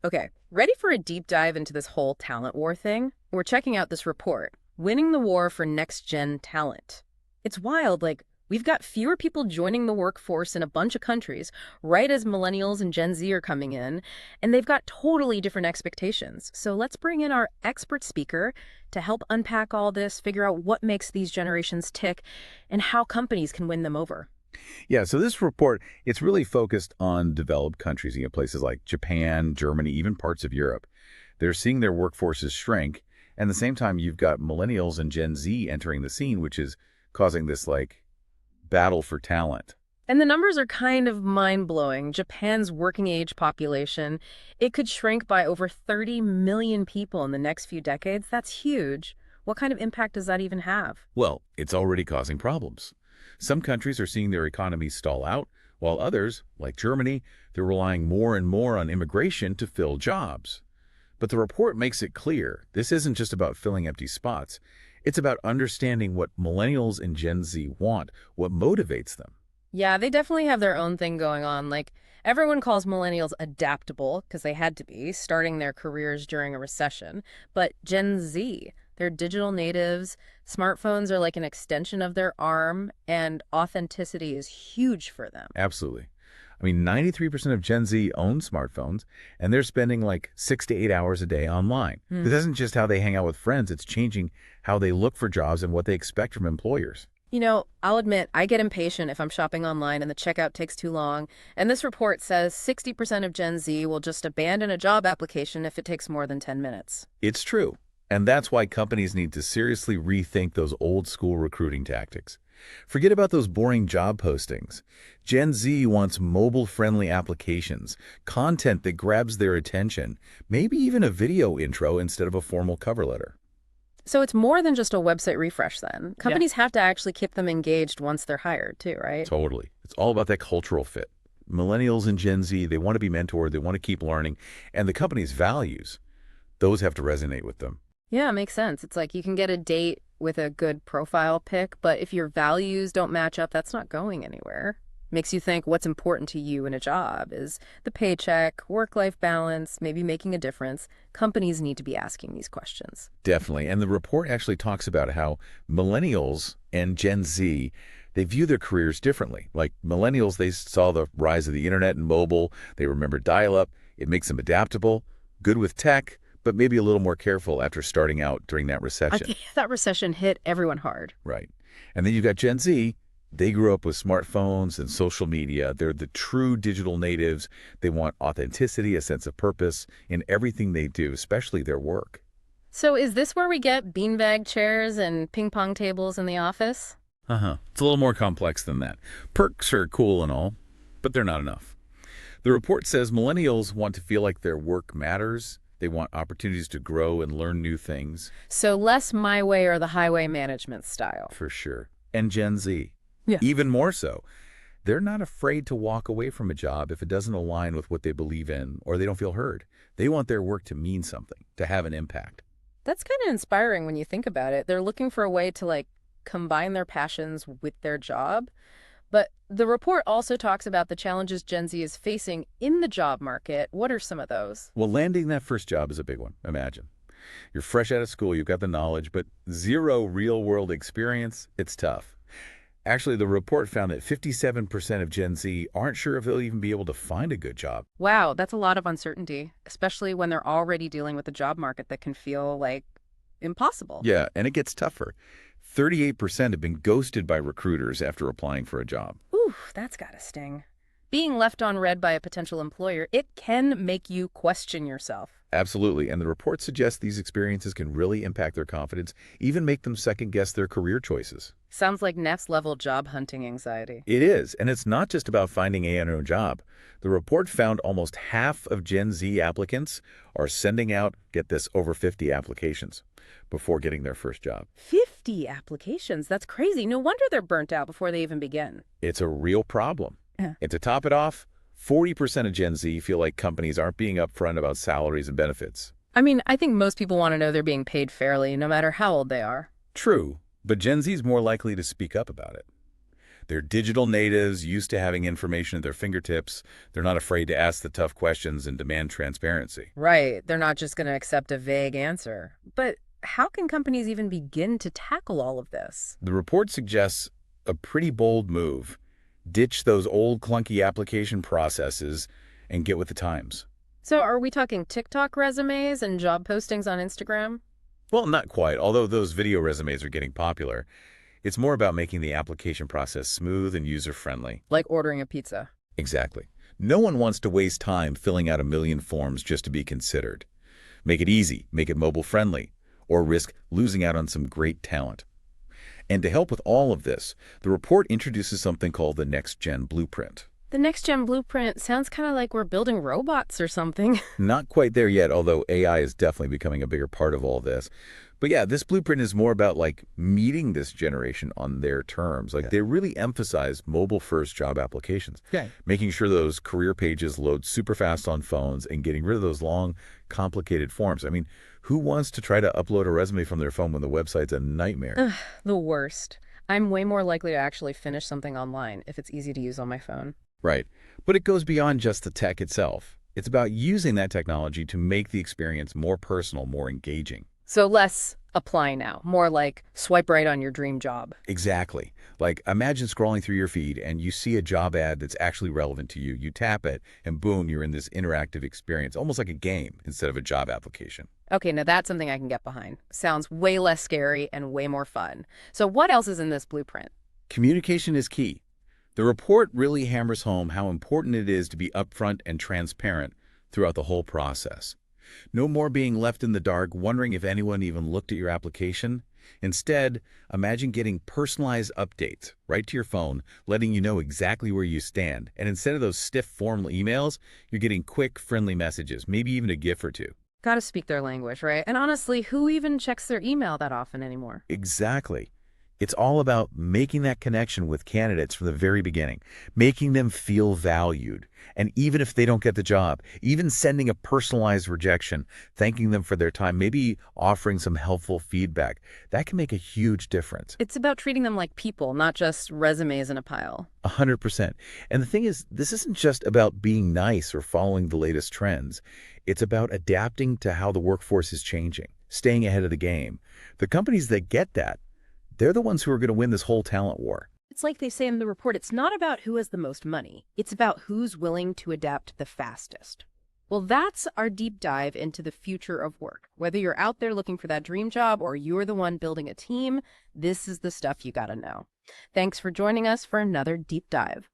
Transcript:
Okay, ready for a deep dive into this whole talent war thing? We're checking out this report, Winning the War for Next Gen Talent. It's wild, like, we've got fewer people joining the workforce in a bunch of countries, right as millennials and Gen Z are coming in, and they've got totally different expectations. So let's bring in our expert speaker to help unpack all this, figure out what makes these generations tick, and how companies can win them over. Yeah, so this report, it's really focused on developed countries, places like Japan, Germany, even parts of Europe. They're seeing their workforces shrink, and at the same time, you've got millennials and Gen Z entering the scene, which is causing this, battle for talent. And the numbers are kind of mind-blowing. Japan's working age population, it could shrink by over 30 million people in the next few decades. That's huge. What kind of impact does that even have? Well, it's already causing problems. Some countries are seeing their economies stall out, while others, like Germany, they're relying more and more on immigration to fill jobs. But the report makes it clear this isn't just about filling empty spots. It's about understanding what millennials and Gen Z want, what motivates them. Yeah, they definitely have their own thing going on. Like, everyone calls millennials adaptable because they had to be, starting their careers during a recession. But Gen Z, they're digital natives, smartphones are like an extension of their arm, and authenticity is huge for them. Absolutely. 93% of Gen Z own smartphones, and they're spending like 6 to 8 hours a day online. Hmm. This isn't just how they hang out with friends, it's changing how they look for jobs and what they expect from employers. I'll admit, I get impatient if I'm shopping online and the checkout takes too long. And this report says 60% of Gen Z will just abandon a job application if it takes more than 10 minutes. It's true. And that's why companies need to seriously rethink those old school recruiting tactics. Forget about those boring job postings. Gen Z wants mobile-friendly applications, content that grabs their attention, maybe even a video intro instead of a formal cover letter. So it's more than just a website refresh then. Companies have to actually keep them engaged once they're hired too, right? Totally. It's all about that cultural fit. Millennials and Gen Z, they want to be mentored, they want to keep learning, and the company's values, those have to resonate with them. Yeah, it makes sense. It's like you can get a date with a good profile pic, but if your values don't match up, that's not going anywhere. Makes you think what's important to you in a job. Is the paycheck, work-life balance, maybe making a difference? Companies need to be asking these questions. Definitely. And the report actually talks about how millennials and Gen Z, they view their careers differently. Like millennials, they saw the rise of the internet and mobile. They remember dial-up. It makes them adaptable, good with tech, but maybe a little more careful after starting out during that I recession. think that recession hit everyone hard. Right. And then you've got Gen Z. They grew up with smartphones and social media. They're the true digital natives. They want authenticity, a sense of purpose in everything they do, especially their work. So is this where we get beanbag chairs and ping pong tables in the office? It's a little more complex than that. Perks are cool and all, but they're not enough. The report says millennials want to feel like their work matters. They want opportunities to grow and learn new things, So less my way or the highway management style. for sure. And Gen Z, Yeah. even more so. They're not afraid to walk away from a job if it doesn't align with what they believe in or they don't feel heard. They want their work to mean something, to have an impact. That's kind of inspiring when you think about it. They're looking for a way to combine their passions with their job. But the report also talks about the challenges Gen Z is facing in the job market. What are some of those? Well, landing that first job is a big one, imagine. You're fresh out of school, you've got the knowledge, but zero real-world experience, it's tough. Actually, the report found that 57% of Gen Z aren't sure if they'll even be able to find a good job. Wow, that's a lot of uncertainty, especially when they're already dealing with a job market that can feel impossible. Yeah, and it gets tougher. 38% have been ghosted by recruiters after applying for a job. Ooh, that's gotta sting. Being left on red by a potential employer, it can make you question yourself. Absolutely, and the report suggests these experiences can really impact their confidence, even make them second-guess their career choices. Sounds like next level job hunting anxiety. It is, and it's not just about finding a new job. The report found almost half of Gen Z applicants are sending out, get this, over 50 applications before getting their first job. 50 applications? That's crazy. No wonder they're burnt out before they even begin. It's a real problem. Yeah. And to top it off, 40% of Gen Z feel like companies aren't being upfront about salaries and benefits. I think most people want to know they're being paid fairly, no matter how old they are. True, but Gen Z is more likely to speak up about it. They're digital natives, used to having information at their fingertips. They're not afraid to ask the tough questions and demand transparency. Right. They're not just going to accept a vague answer. But how can companies even begin to tackle all of this? The report suggests a pretty bold move. Ditch those old clunky application processes and get with the times. So are we talking TikTok resumes and job postings on Instagram? Well, not quite, although those video resumes are getting popular. It's more about making the application process smooth and user-friendly. Like ordering a pizza. Exactly. No one wants to waste time filling out a million forms just to be considered. Make it easy, make it mobile-friendly, or risk losing out on some great talent. And to help with all of this, the report introduces something called the Next Gen Blueprint. The Next Gen Blueprint sounds kind of like we're building robots or something. Not quite there yet, although AI is definitely becoming a bigger part of all this. But yeah, this blueprint is more about like meeting this generation on their terms. Like they really emphasize mobile-first job applications, making sure those career pages load super fast on phones and getting rid of those long, complicated forms. I mean, who wants to try to upload a resume from their phone when the website's a nightmare? Ugh, the worst. I'm way more likely to actually finish something online if it's easy to use on my phone. Right. But it goes beyond just the tech itself. It's about using that technology to make the experience more personal, more engaging. So less apply now, more like swipe right on your dream job. Exactly. Like imagine scrolling through your feed and you see a job ad that's actually relevant to you. You tap it and boom, you're in this interactive experience, almost like a game instead of a job application. Okay, now that's something I can get behind. Sounds way less scary and way more fun. So what else is in this blueprint? Communication is key. The report really hammers home how important it is to be upfront and transparent throughout the whole process. No more being left in the dark, wondering if anyone even looked at your application. Instead, imagine getting personalized updates right to your phone, letting you know exactly where you stand. And instead of those stiff formal emails, you're getting quick, friendly messages, maybe even a GIF or two. Gotta speak their language, right? And honestly, who even checks their email that often anymore? Exactly. It's all about making that connection with candidates from the very beginning, making them feel valued. And even if they don't get the job, even sending a personalized rejection, thanking them for their time, maybe offering some helpful feedback, that can make a huge difference. It's about treating them like people, not just resumes in a pile. 100%. And the thing is, this isn't just about being nice or following the latest trends. It's about adapting to how the workforce is changing, staying ahead of the game. The companies that get that, they're the ones who are going to win this whole talent war. It's like they say in the report, it's not about who has the most money. It's about who's willing to adapt the fastest. Well, that's our deep dive into the future of work. Whether you're out there looking for that dream job or you're the one building a team, this is the stuff you gotta know. Thanks for joining us for another deep dive.